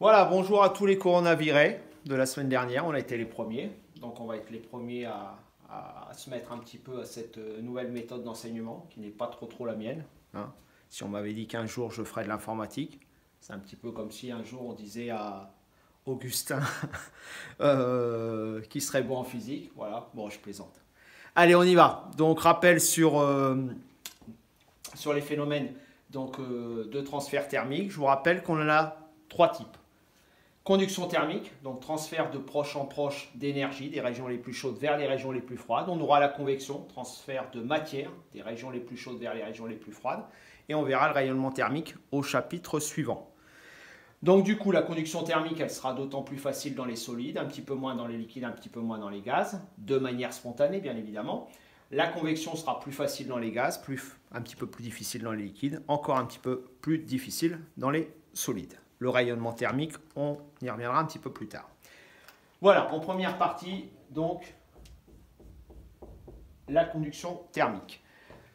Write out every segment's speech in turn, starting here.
Voilà, bonjour à tous les coronavirés de la semaine dernière. On a été les premiers. Donc on va être les premiers à se mettre un petit peu à cette nouvelle méthode d'enseignement qui n'est pas trop la mienne, hein. Si on m'avait dit qu'un jour je ferais de l'informatique, c'est un petit peu comme si un jour on disait à Augustin qui serait bon en physique. Voilà, bon, je plaisante. Allez, on y va. Donc rappel sur les phénomènes de transfert thermique. Je vous rappelle qu'on en a trois types. Conduction thermique, donc transfert de proche en proche d'énergie des régions les plus chaudes vers les régions les plus froides. On aura la convection, transfert de matière des régions les plus chaudes vers les régions les plus froides. Et on verra le rayonnement thermique au chapitre suivant. Donc du coup, la conduction thermique, elle sera d'autant plus facile dans les solides, un petit peu moins dans les liquides, un petit peu moins dans les gaz, de manière spontanée bien évidemment. La convection sera plus facile dans les gaz, un petit peu plus difficile dans les liquides, encore un petit peu plus difficile dans les solides. Le rayonnement thermique, on y reviendra un petit peu plus tard. Voilà, en première partie, donc, la conduction thermique.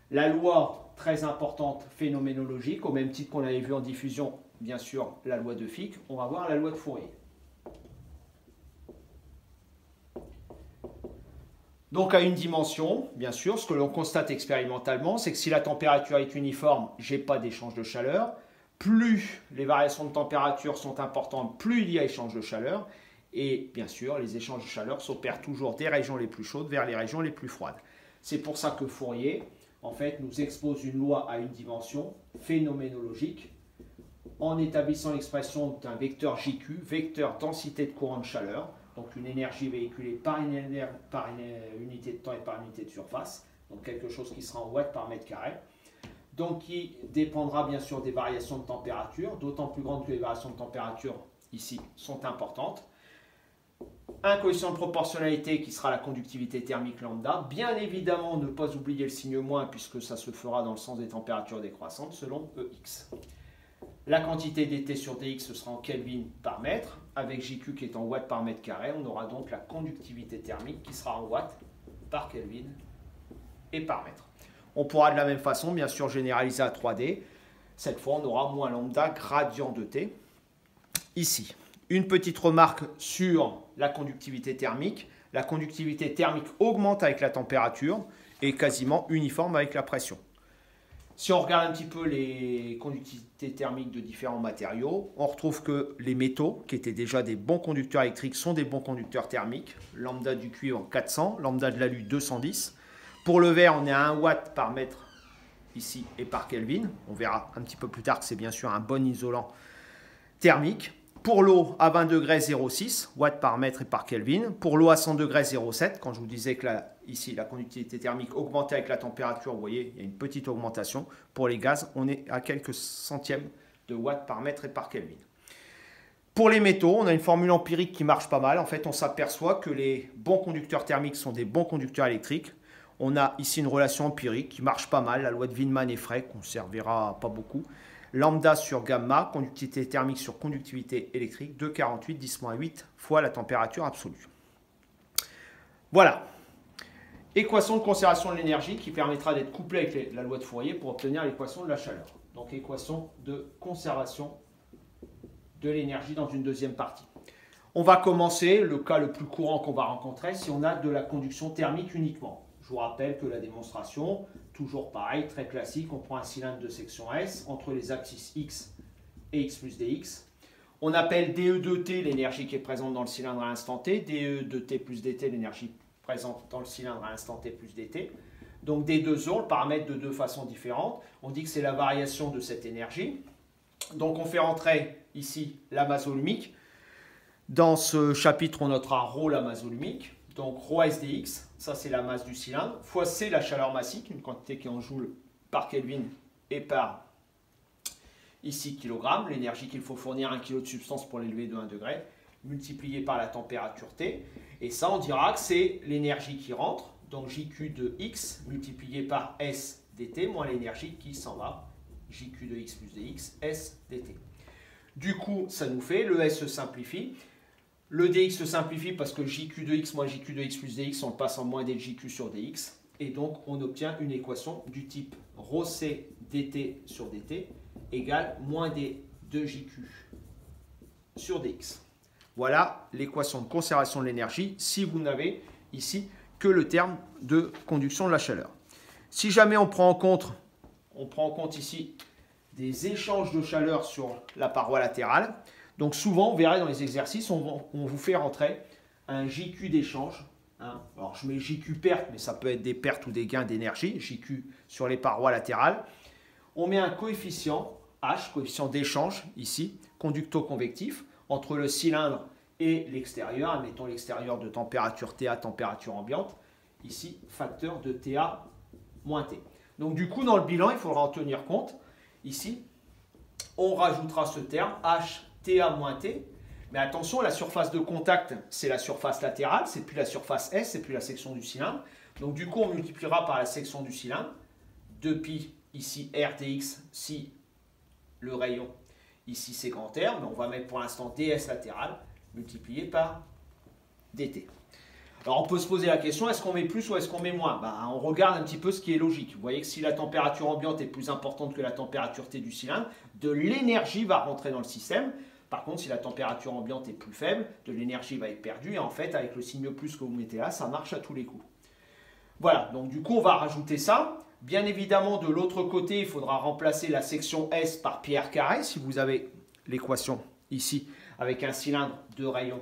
La loi très importante phénoménologique, au même titre qu'on avait vu en diffusion, bien sûr, la loi de Fick, on va voir la loi de Fourier. Donc à une dimension, bien sûr, ce que l'on constate expérimentalement, c'est que si la température est uniforme, je n'ai pas d'échange de chaleur. Plus les variations de température sont importantes, plus il y a échange de chaleur. Et bien sûr, les échanges de chaleur s'opèrent toujours des régions les plus chaudes vers les régions les plus froides. C'est pour ça que Fourier, en fait, nous expose une loi à une dimension phénoménologique en établissant l'expression d'un vecteur JQ, vecteur densité de courant de chaleur, donc une énergie véhiculée par une unité de temps et par unité de surface, donc quelque chose qui sera en watts par mètre carré. Donc qui dépendra bien sûr des variations de température, d'autant plus grandes que les variations de température ici sont importantes. Un coefficient de proportionnalité qui sera la conductivité thermique lambda. Bien évidemment, ne pas oublier le signe moins puisque ça se fera dans le sens des températures décroissantes selon EX. La quantité d'été sur dx, ce sera en Kelvin par mètre. Avec JQ qui est en watts par mètre carré, on aura donc la conductivité thermique qui sera en watts par Kelvin et par mètre. On pourra de la même façon, bien sûr, généraliser à 3D. Cette fois, on aura moins lambda gradient de T. Ici, une petite remarque sur la conductivité thermique. La conductivité thermique augmente avec la température et quasiment uniforme avec la pression. Si on regarde un petit peu les conductivités thermiques de différents matériaux, on retrouve que les métaux, qui étaient déjà des bons conducteurs électriques, sont des bons conducteurs thermiques. Lambda du cuivre 400, lambda de l'alu 210. Pour le verre, on est à 1 watt par mètre ici et par Kelvin. On verra un petit peu plus tard que c'est bien sûr un bon isolant thermique. Pour l'eau, à 20 degrés, 0,6 watts par mètre et par Kelvin. Pour l'eau à 100 degrés, 0,7. Quand je vous disais que ici, la conductivité thermique augmentait avec la température, vous voyez, il y a une petite augmentation. Pour les gaz, on est à quelques centièmes de watts par mètre et par Kelvin. Pour les métaux, on a une formule empirique qui marche pas mal. En fait, on s'aperçoit que les bons conducteurs thermiques sont des bons conducteurs électriques. On a ici une relation empirique qui marche pas mal, la loi de Windman et Frey, qu'on ne servira pas beaucoup. Lambda sur gamma, conductivité thermique sur conductivité électrique, 2,48, 10-8 fois la température absolue. Voilà. Équation de conservation de l'énergie qui permettra d'être couplée avec la loi de Fourier pour obtenir l'équation de la chaleur. Donc équation de conservation de l'énergie dans une deuxième partie. On va commencer, le cas le plus courant qu'on va rencontrer, si on a de la conduction thermique uniquement. Je vous rappelle que la démonstration, toujours pareil, très classique, on prend un cylindre de section S entre les axes X et X plus dx. On appelle dE de T l'énergie qui est présente dans le cylindre à l'instant T, dE de T plus dt l'énergie présente dans le cylindre à l'instant T plus dt. Donc des deux on le paramètre de deux façons différentes. On dit que c'est la variation de cette énergie. Donc on fait rentrer ici la masse volumique. Dans ce chapitre, on notera ρ la masse volumique. Donc ρ S dx, ça c'est la masse du cylindre, fois C la chaleur massique, une quantité qui est en joules par Kelvin et par ici kilogramme, l'énergie qu'il faut fournir à 1 kg de substance pour l'élever de 1 degré, multiplié par la température T. Et ça on dira que c'est l'énergie qui rentre, donc JQ de X multiplié par S dt moins l'énergie qui s'en va, JQ de X plus dx, S dt. Du coup ça nous fait, le S se simplifie. Le dx se simplifie parce que JQ de x moins JQ de x plus dx, on le passe en moins d de JQ sur dx. Et donc, on obtient une équation du type ρc dt sur dt égale moins d de JQ sur dx. Voilà l'équation de conservation de l'énergie si vous n'avez ici que le terme de conduction de la chaleur. Si jamais on prend en compte ici des échanges de chaleur sur la paroi latérale, donc souvent, vous verrez dans les exercices, on vous fait rentrer un JQ d'échange. Alors, je mets JQ perte, mais ça peut être des pertes ou des gains d'énergie, JQ sur les parois latérales. On met un coefficient H, coefficient d'échange, ici, conducto-convectif, entre le cylindre et l'extérieur. Admettons l'extérieur de température TA, température ambiante. Ici, facteur de TA moins T. Donc, du coup, dans le bilan, il faudra en tenir compte. Ici, on rajoutera ce terme H TA moins T, mais attention, la surface de contact, c'est la surface latérale, c'est plus la surface S, c'est plus la section du cylindre. Donc du coup, on multipliera par la section du cylindre, 2pi ici R dx si le rayon ici c'est grand R, mais on va mettre pour l'instant ds latéral multiplié par dt. Alors on peut se poser la question, est-ce qu'on met plus ou est-ce qu'on met moins? On regarde un petit peu ce qui est logique. Vous voyez que si la température ambiante est plus importante que la température T du cylindre, de l'énergie va rentrer dans le système. Par contre, si la température ambiante est plus faible, de l'énergie va être perdue. Et en fait, avec le signe plus que vous mettez là, ça marche à tous les coups. Voilà, donc du coup, on va rajouter ça. Bien évidemment, de l'autre côté, il faudra remplacer la section S par pi r carré. Si vous avez l'équation ici, avec un cylindre de rayon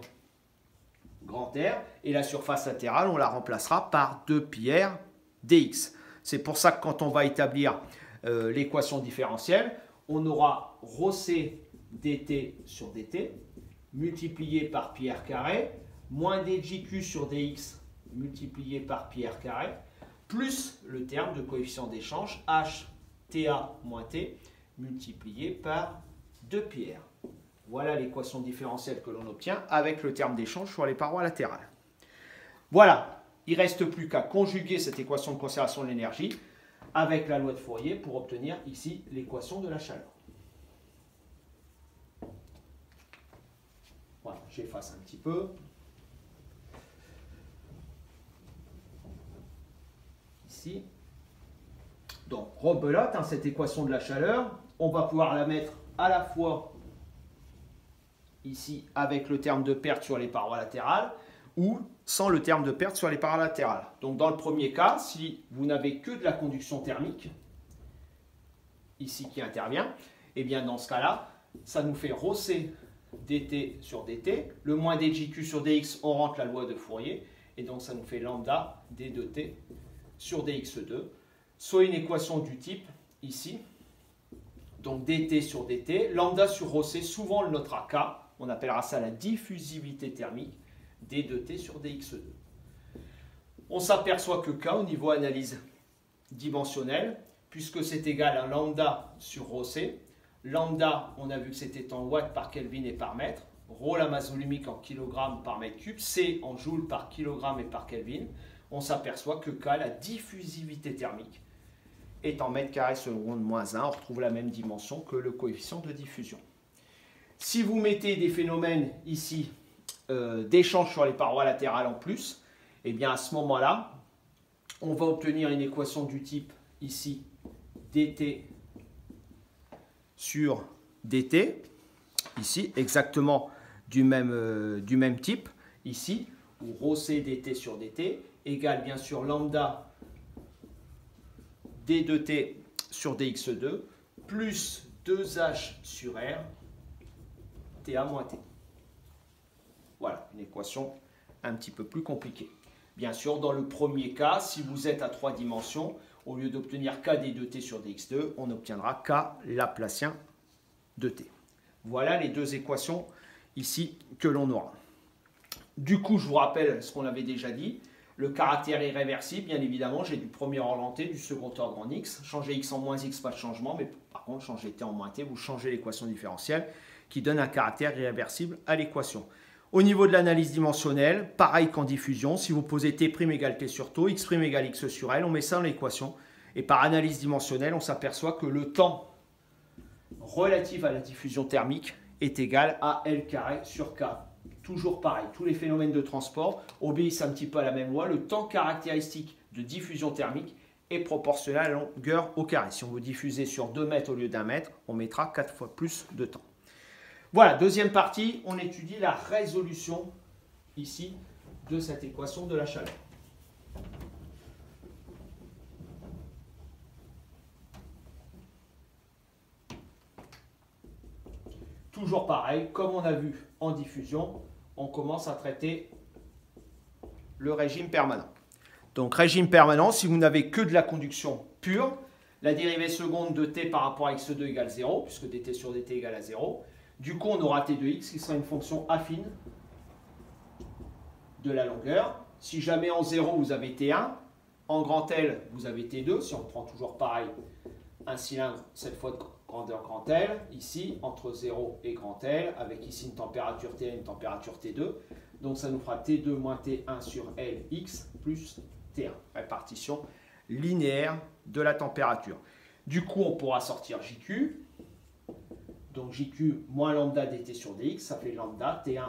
grand R. Et la surface latérale, on la remplacera par 2pi r dx. C'est pour ça que quand on va établir l'équation différentielle, on aura rho c dt sur dt multiplié par pi r carré moins djq sur dx multiplié par pi r carré plus le terme de coefficient d'échange h ta moins t multiplié par 2pi r. Voilà l'équation différentielle que l'on obtient avec le terme d'échange sur les parois latérales. Voilà, il ne reste plus qu'à conjuguer cette équation de conservation de l'énergie avec la loi de Fourier pour obtenir ici l'équation de la chaleur. Voilà, j'efface un petit peu. Ici. Donc, rebelote, cette équation de la chaleur. On va pouvoir la mettre à la fois ici avec le terme de perte sur les parois latérales ou sans le terme de perte sur les parois latérales. Donc, dans le premier cas, si vous n'avez que de la conduction thermique, ici qui intervient, et bien dans ce cas-là, ça nous fait rho c dt sur dt, le moins djq sur dx, on rentre la loi de Fourier, et donc ça nous fait lambda d de t sur dx2, soit une équation du type, ici, donc dt sur dt, lambda sur rho c, souvent on le notera k, on appellera ça la diffusivité thermique, d de t sur dx2. On s'aperçoit que k, au niveau analyse dimensionnelle, puisque c'est égal à lambda sur rho c, lambda, on a vu que c'était en watts par Kelvin et par mètre. Rho, la masse volumique en kilogrammes par mètre cube. C en joules par kilogramme et par Kelvin. On s'aperçoit que K, la diffusivité thermique, est en mètres carrés seconde moins 1. On retrouve la même dimension que le coefficient de diffusion. Si vous mettez des phénomènes ici d'échange sur les parois latérales en plus, et bien à ce moment-là, on va obtenir une équation du type ici dt sur dt, ici, exactement du même type, ici, où rho c dt sur dt égale bien sûr lambda d de t sur dx2 plus 2h sur r ta moins t. Voilà, une équation un petit peu plus compliquée. Bien sûr, dans le premier cas, si vous êtes à 3 dimensions, au lieu d'obtenir k d de t sur dx2, on obtiendra k laplacien de t. Voilà les deux équations ici que l'on aura. Du coup, je vous rappelle ce qu'on avait déjà dit. Le caractère irréversible, bien évidemment, j'ai du premier ordre en t, du second ordre en x. Changer x en moins x, pas de changement, mais par contre, changer t en moins t, vous changez l'équation différentielle qui donne un caractère irréversible à l'équation. Au niveau de l'analyse dimensionnelle, pareil qu'en diffusion, si vous posez t' égale t sur taux, x' égale x sur L, on met ça dans l'équation. Et par analyse dimensionnelle, on s'aperçoit que le temps relatif à la diffusion thermique est égal à L carré sur K. Toujours pareil, tous les phénomènes de transport obéissent un petit peu à la même loi. Le temps caractéristique de diffusion thermique est proportionnel à la longueur au carré. Si on veut diffuser sur 2 mètres au lieu d'1 mètre, on mettra 4 fois plus de temps. Voilà, deuxième partie, on étudie la résolution ici de cette équation de la chaleur. Toujours pareil, comme on a vu en diffusion, on commence à traiter le régime permanent. Donc régime permanent, si vous n'avez que de la conduction pure, la dérivée seconde de t par rapport à x2 égale 0, puisque dt sur dt égale à 0. Du coup, on aura t de x qui sera une fonction affine de la longueur. Si jamais en 0, vous avez t1, en grand L, vous avez t2. Si on prend toujours pareil, un cylindre, cette fois de grandeur grand L, ici, entre 0 et grand L, avec ici une température T1 et une température T2. Donc ça nous fera T2 moins T1 sur Lx plus T1. Répartition linéaire de la température. Du coup, on pourra sortir JQ. Donc JQ moins lambda dt sur dx, ça fait lambda T1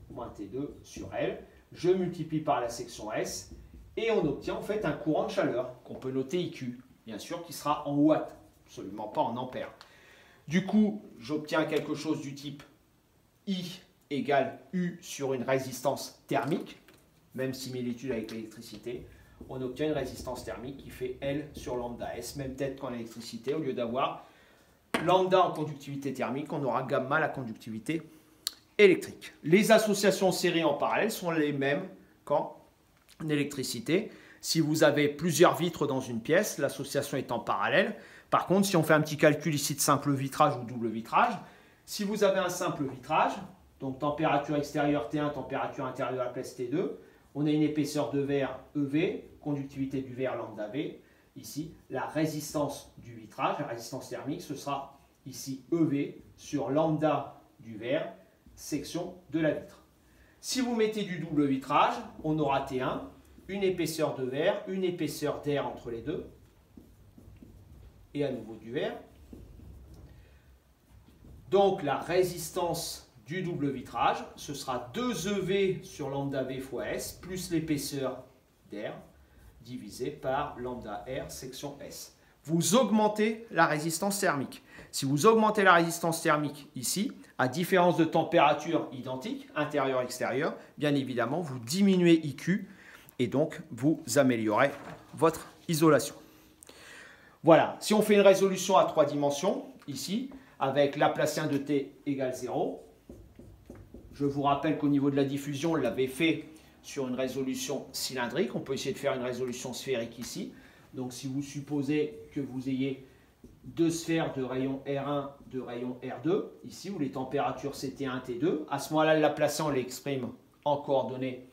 moins T2 sur L. Je multiplie par la section S et on obtient en fait un courant de chaleur qu'on peut noter IQ, bien sûr, qui sera en watts, absolument pas en ampères. Du coup, j'obtiens quelque chose du type I égale U sur une résistance thermique, même similitude avec l'électricité. On obtient une résistance thermique qui fait L sur lambda S, même peut-être qu'en électricité, au lieu d'avoir lambda en conductivité thermique, on aura gamma la conductivité électrique. Les associations séries en parallèle sont les mêmes qu'en électricité. Si vous avez plusieurs vitres dans une pièce, l'association est en parallèle. Par contre, si on fait un petit calcul ici de simple vitrage ou double vitrage, si vous avez un simple vitrage, donc température extérieure T1, température intérieure à la place T2, on a une épaisseur de verre EV, conductivité du verre lambda V. Ici, la résistance du vitrage, la résistance thermique, ce sera ici EV sur lambda du verre, section de la vitre. Si vous mettez du double vitrage, on aura T1, une épaisseur de verre, une épaisseur d'air entre les deux, et à nouveau du verre. Donc la résistance du double vitrage, ce sera 2EV sur lambda V fois S, plus l'épaisseur d'air, divisé par lambda R section S. Vous augmentez la résistance thermique. Si vous augmentez la résistance thermique ici, à différence de température identique, intérieure-extérieure, bien évidemment, vous diminuez IQ et donc vous améliorez votre isolation. Voilà, si on fait une résolution à 3 dimensions, ici, avec Laplacien de t égale 0, je vous rappelle qu'au niveau de la diffusion, on l'avait fait sur une résolution cylindrique. On peut essayer de faire une résolution sphérique ici. Donc si vous supposez que vous ayez deux sphères de rayon R1, de rayon R2, ici où les températures c'est T1, T2, à ce moment-là, le Laplacien, on l'exprime en coordonnées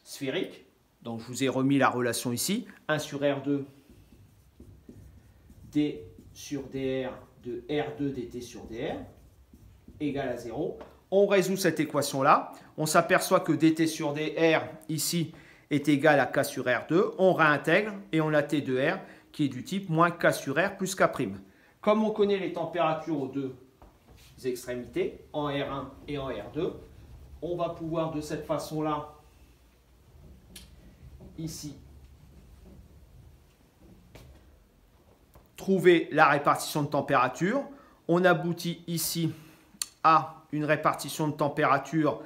sphériques. Donc je vous ai remis la relation ici. 1 sur R2, D sur dr de R2 dt sur dr égale à 0. On résout cette équation-là. On s'aperçoit que dt sur dr, ici, est égal à k sur R2. On réintègre et on a T de R qui est du type moins k sur R plus k'. Comme on connaît les températures aux deux extrémités, en R1 et en R2, on va pouvoir de cette façon-là, ici, trouver la répartition de température. On aboutit ici à une répartition de température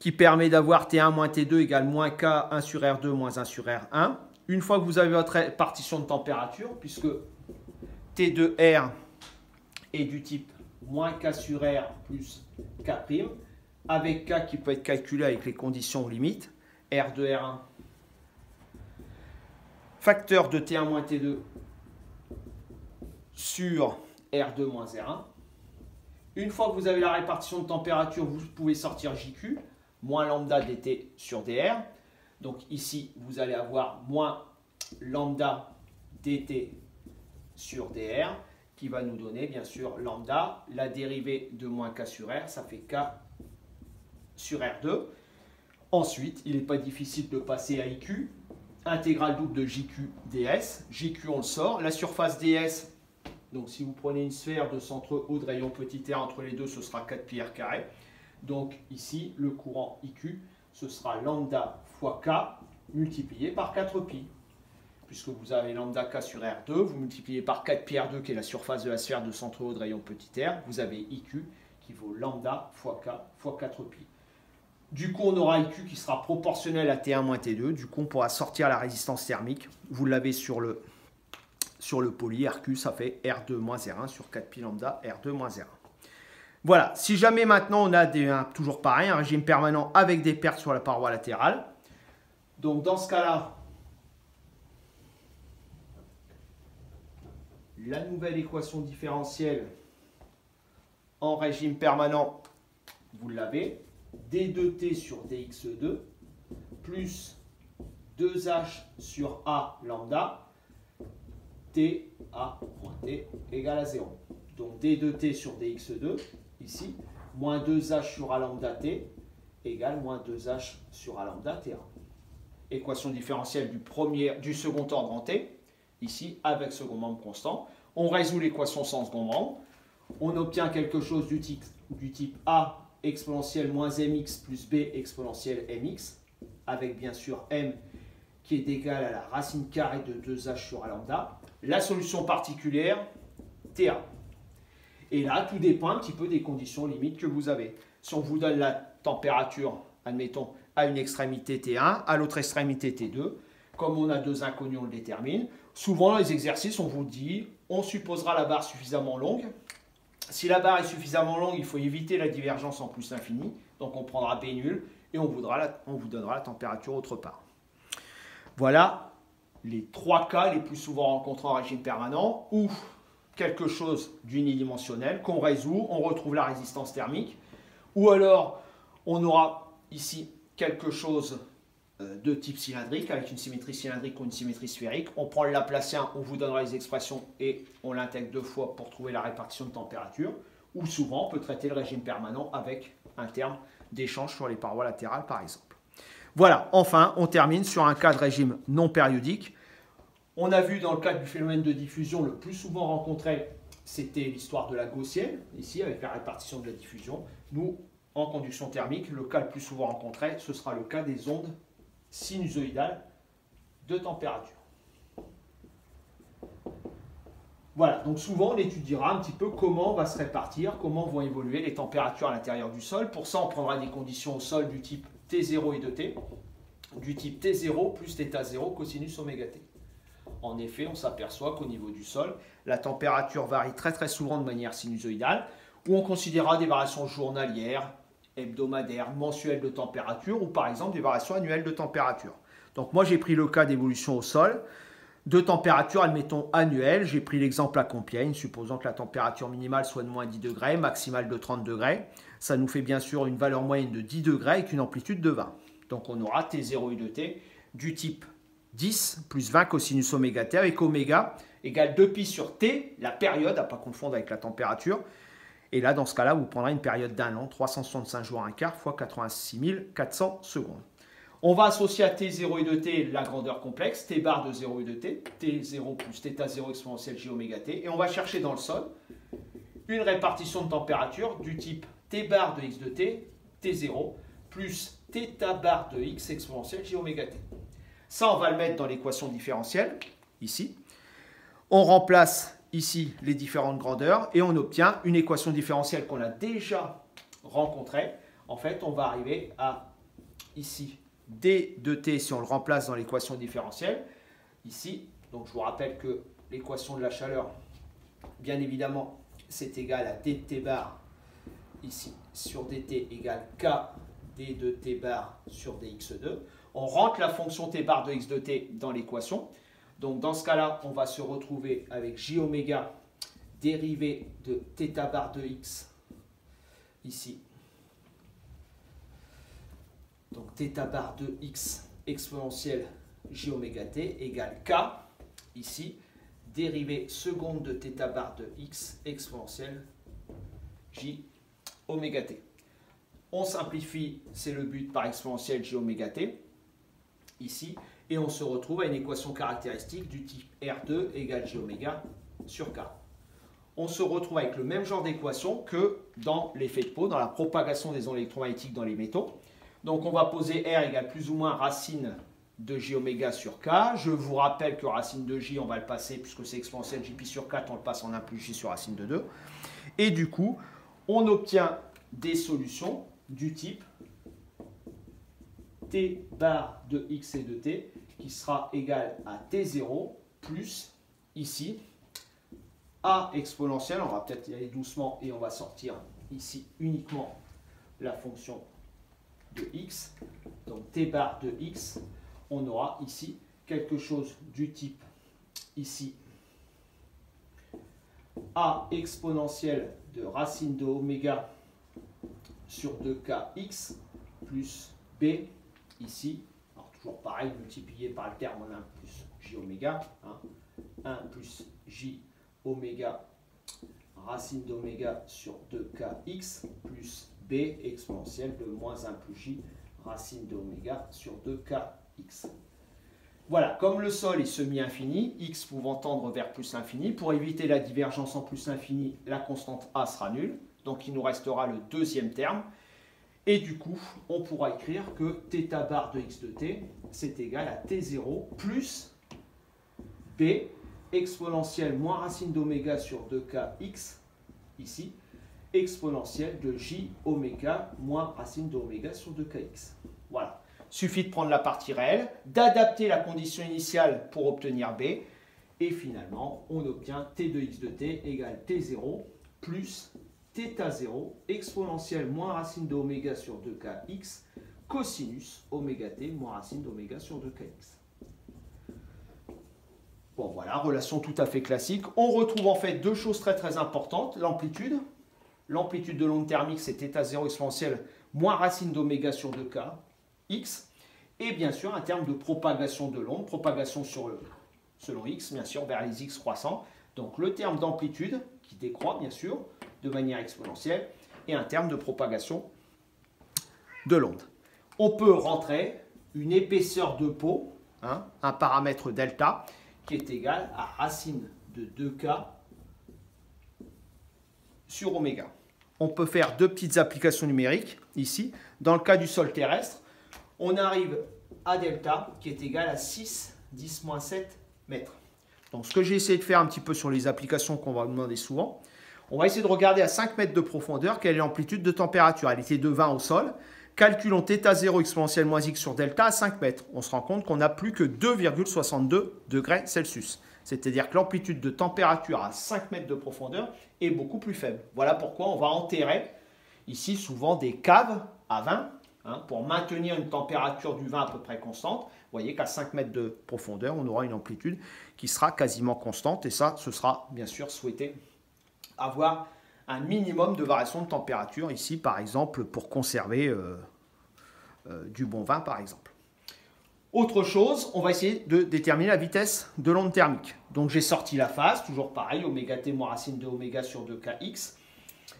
qui permet d'avoir T1 moins T2 égale moins K 1 sur R2 moins 1 sur R1. Une fois que vous avez votre répartition de température, puisque T de R est du type moins K sur R plus K', avec K qui peut être calculé avec les conditions limites, R de R1, facteur de T1 moins T2 sur R2 moins R1. Une fois que vous avez la répartition de température, vous pouvez sortir JQ, moins lambda dt sur dr. Donc ici, vous allez avoir moins lambda dt sur dr, qui va nous donner, bien sûr, lambda. La dérivée de moins k sur r, ça fait k sur r2. Ensuite, il n'est pas difficile de passer à IQ. Intégrale double de JQ ds. JQ, on le sort. La surface ds, donc si vous prenez une sphère de centre haut de rayon petit r entre les deux, ce sera 4 pi r carré. Donc ici, le courant IQ, ce sera lambda fois k multiplié par 4 pi. Puisque vous avez lambda k sur R2, vous multipliez par 4 pi R2 qui est la surface de la sphère de centre haut de rayon petit r, vous avez IQ qui vaut lambda fois K fois 4 pi. Du coup, on aura IQ qui sera proportionnel à T1 moins T2. Du coup, on pourra sortir la résistance thermique. Vous l'avez sur le poly. RQ, ça fait R2 moins R1 sur 4 pi lambda, R2 moins R1. Voilà. Si jamais maintenant, on a toujours pareil, un régime permanent avec des pertes sur la paroi latérale. Donc, dans ce cas-là, la nouvelle équation différentielle en régime permanent, vous l'avez. D2T sur dx2 plus 2h sur A lambda T A moins T égale à 0. Donc D2T sur dx2 ici, moins 2h sur A lambda T égale moins 2h sur A lambda T1. Équation différentielle du second ordre en T, ici avec second membre constant. On résout l'équation sans second membre. On obtient quelque chose du type A exponentielle moins mx plus b exponentielle mx, avec bien sûr m qui est égal à la racine carrée de 2h sur a lambda. La solution particulière, TA. Et là, tout dépend un petit peu des conditions limites que vous avez. Si on vous donne la température, admettons, à une extrémité T1, à l'autre extrémité T2, comme on a deux inconnus, on le détermine. Souvent, dans les exercices, on vous dit, on supposera la barre suffisamment longue. Si la barre est suffisamment longue, il faut éviter la divergence en plus infini. Donc on prendra B nul et on vous donnera la température autre part. Voilà les trois cas les plus souvent rencontrés en régime permanent ou quelque chose d'unidimensionnel qu'on résout, on retrouve la résistance thermique. Ou alors on aura ici quelque chose de type cylindrique avec une symétrie cylindrique ou une symétrie sphérique. On prend le Laplacien, on vous donnera les expressions et on l'intègre deux fois pour trouver la répartition de température. Ou souvent, on peut traiter le régime permanent avec un terme d'échange sur les parois latérales, par exemple. Voilà, enfin, on termine sur un cas de régime non périodique. On a vu dans le cadre du phénomène de diffusion, le plus souvent rencontré, c'était l'histoire de la gaussienne, ici, avec la répartition de la diffusion. Nous, en conduction thermique, le cas le plus souvent rencontré, ce sera le cas des ondes sinusoïdale de température. Voilà, donc souvent on étudiera un petit peu comment va se répartir, comment vont évoluer les températures à l'intérieur du sol. Pour ça, on prendra des conditions au sol du type T0 et de T, du type T0 plus θ0 cosinus oméga T. En effet, on s'aperçoit qu'au niveau du sol, la température varie très souvent de manière sinusoïdale, où on considérera des variations journalières, hebdomadaires, mensuelles de température ou par exemple des variations annuelles de température. Donc moi j'ai pris le cas d'évolution au sol, de température admettons annuelle, j'ai pris l'exemple à Compiègne, supposant que la température minimale soit de moins 10 degrés, maximale de 30 degrés. Ça nous fait bien sûr une valeur moyenne de 10 degrés avec une amplitude de 20. Donc on aura T0 et de T du type 10 plus 20 cosinus oméga T avec oméga égale 2pi sur T, la période, à ne pas confondre avec la température. Et là, dans ce cas-là, vous prendrez une période d'un an, 365 jours un quart fois 86 400 secondes. On va associer à T0 et de T la grandeur complexe, T bar de 0 et de T, T0 plus θ0 exponentielle j oméga T. Et on va chercher dans le sol une répartition de température du type T bar de x de T, T0, plus θ bar de x exponentielle j oméga T. Ça, on va le mettre dans l'équation différentielle, ici. On remplace ici les différentes grandeurs et on obtient une équation différentielle qu'on a déjà rencontrée. En fait, on va arriver à ici d de t si on le remplace dans l'équation différentielle. Ici, donc je vous rappelle que l'équation de la chaleur, bien évidemment, c'est égal à d de t bar ici sur dt égale k d de t bar sur dx2. On rentre la fonction t bar de x de t dans l'équation. Donc dans ce cas-là, on va se retrouver avec j oméga dérivé de θ bar de x ici. Donc θ bar de x exponentielle j oméga t égale k ici, dérivée seconde de θ bar de x exponentielle j oméga t. On simplifie, c'est le but, par exponentielle j oméga t ici. Et on se retrouve à une équation caractéristique du type R2 égale j oméga sur K. On se retrouve avec le même genre d'équation que dans l'effet de Pauli, dans la propagation des ondes électromagnétiques dans les métaux. Donc on va poser R égale plus ou moins racine de j oméga sur K. Je vous rappelle que racine de j, on va le passer, puisque c'est exponentielle jpi sur 4, on le passe en 1 plus j sur racine de 2. Et du coup, on obtient des solutions du type t bar de x et de t qui sera égal à t0 plus ici a exponentielle, on va peut-être y aller doucement et on va sortir ici uniquement la fonction de x, donc t bar de x, on aura ici quelque chose du type ici a exponentielle de racine de oméga sur 2kx plus b ici, alors toujours pareil, multiplié par le terme en 1 plus j oméga, 1 plus j oméga racine d'oméga sur 2kx plus b exponentielle de moins 1 plus j racine d'oméga sur 2kx. Voilà, comme le sol est semi-infini, x pouvant tendre vers plus l'infini, pour éviter la divergence en plus l'infini, la constante a sera nulle, donc il nous restera le deuxième terme. Et du coup, on pourra écrire que θ bar de x de t, c'est égal à t0 plus b exponentielle moins racine d'oméga sur 2kx, ici, exponentielle de j oméga moins racine d'oméga sur 2kx. Voilà. Suffit de prendre la partie réelle, d'adapter la condition initiale pour obtenir b, et finalement, on obtient t de x de t égale t0 plus θ0 exponentielle moins racine d'oméga sur 2kx cosinus oméga t moins racine d'oméga sur 2kx. Bon voilà, relation tout à fait classique. On retrouve en fait deux choses très importantes. L'amplitude. L'amplitude de l'onde thermique, c'est θ0 exponentielle moins racine d'oméga sur 2kx. Et bien sûr, un terme de propagation de l'onde, propagation selon x, bien sûr, vers les x croissants. Donc le terme d'amplitude, qui décroît bien sûr, de manière exponentielle, et un terme de propagation de l'onde. On peut rentrer une épaisseur de peau, un paramètre delta, qui est égal à racine de 2k sur oméga. On peut faire deux petites applications numériques, ici. Dans le cas du sol terrestre, on arrive à delta, qui est égal à 6, 10-7 mètres. Donc ce que j'ai essayé de faire un petit peu sur les applications qu'on va me demander souvent, on va essayer de regarder à 5 mètres de profondeur quelle est l'amplitude de température. Elle était de 20 au sol. Calculons θ0 exponentielle moins x sur delta à 5 mètres. On se rend compte qu'on n'a plus que 2,62 degrés Celsius. C'est-à-dire que l'amplitude de température à 5 mètres de profondeur est beaucoup plus faible. Voilà pourquoi on va enterrer ici souvent des caves à 20 pour maintenir une température du vin à peu près constante. Vous voyez qu'à 5 mètres de profondeur, on aura une amplitude qui sera quasiment constante. Et ça, ce sera bien sûr souhaité avoir un minimum de variation de température ici, par exemple, pour conserver du bon vin, par exemple. Autre chose, on va essayer de déterminer la vitesse de l'onde thermique. Donc j'ai sorti la phase, toujours pareil, oméga t moins racine de oméga sur 2kx.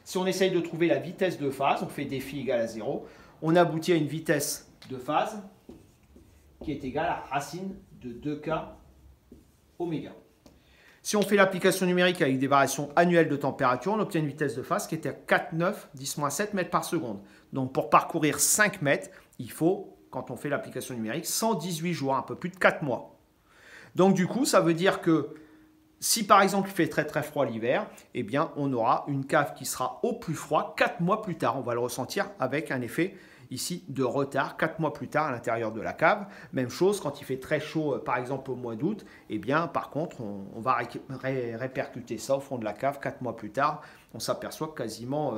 Si on essaye de trouver la vitesse de phase, on fait défi égal à 0. On aboutit à une vitesse de phase qui est égale à racine de 2k oméga. Si on fait l'application numérique avec des variations annuelles de température, on obtient une vitesse de phase qui était à 4,9 10-7 mètres par seconde. Donc pour parcourir 5 mètres, il faut, quand on fait l'application numérique, 118 jours, un peu plus de 4 mois. Donc du coup, ça veut dire que si par exemple il fait très froid l'hiver, eh bien on aura une cave qui sera au plus froid 4 mois plus tard. On va le ressentir avec un effet ici de retard 4 mois plus tard à l'intérieur de la cave. Même chose quand il fait très chaud par exemple au mois d'août, eh bien par contre on va répercuter ça au fond de la cave 4 mois plus tard. On s'aperçoit que quasiment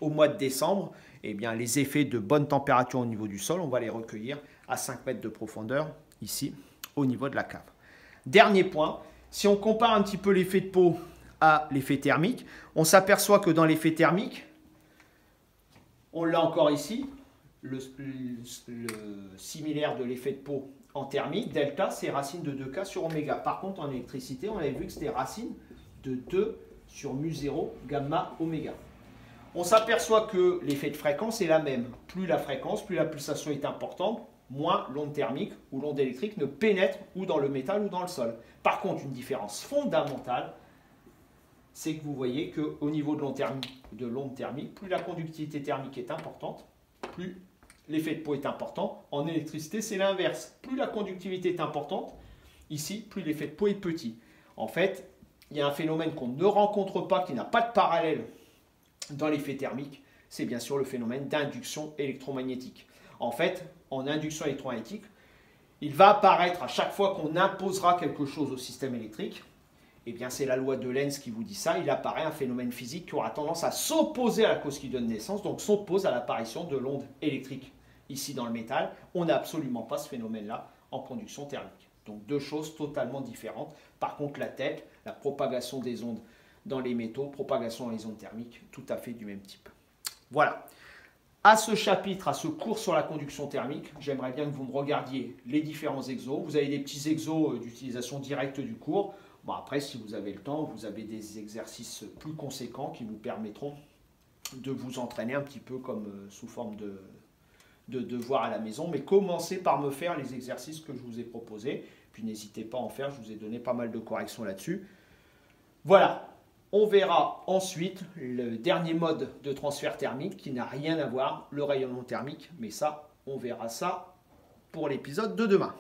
au mois de décembre, eh bien les effets de bonne température au niveau du sol, on va les recueillir à 5 mètres de profondeur ici au niveau de la cave. Dernier point, si on compare un petit peu l'effet de peau à l'effet thermique, on s'aperçoit que dans l'effet thermique, on l'a encore ici, le similaire de l'effet de peau en thermique, delta, c'est racine de 2k sur oméga. Par contre, en électricité, on avait vu que c'était racine de 2 sur mu0 gamma oméga. On s'aperçoit que l'effet de fréquence est la même. Plus la fréquence, plus la pulsation est importante, moins l'onde thermique ou l'onde électrique ne pénètre ou dans le métal ou dans le sol. Par contre, une différence fondamentale, c'est que vous voyez qu'au niveau de l'onde thermique, plus la conductivité thermique est importante, plus l'effet de peau est important. En électricité, c'est l'inverse. Plus la conductivité est importante, ici, plus l'effet de peau est petit. En fait, il y a un phénomène qu'on ne rencontre pas, qui n'a pas de parallèle dans l'effet thermique, c'est bien sûr le phénomène d'induction électromagnétique. En fait, en induction électromagnétique, il va apparaître à chaque fois qu'on imposera quelque chose au système électrique. Eh bien, c'est la loi de Lenz qui vous dit ça. Il apparaît un phénomène physique qui aura tendance à s'opposer à la cause qui donne naissance, donc s'oppose à l'apparition de l'onde électrique. Ici, dans le métal, on n'a absolument pas ce phénomène-là en conduction thermique. Donc, deux choses totalement différentes. Par contre, la tête, la propagation des ondes dans les métaux, propagation dans les ondes thermiques, tout à fait du même type. Voilà. À ce chapitre, à ce cours sur la conduction thermique, j'aimerais bien que vous me regardiez les différents exos. Vous avez des petits exos d'utilisation directe du cours. Bon, après, si vous avez le temps, vous avez des exercices plus conséquents qui vous permettront de vous entraîner un petit peu comme sous forme de devoir à la maison. Mais commencez par me faire les exercices que je vous ai proposés. Puis n'hésitez pas à en faire, je vous ai donné pas mal de corrections là-dessus. Voilà. On verra ensuite le dernier mode de transfert thermique qui n'a rien à voir, le rayonnement thermique. Mais ça, on verra ça pour l'épisode de demain.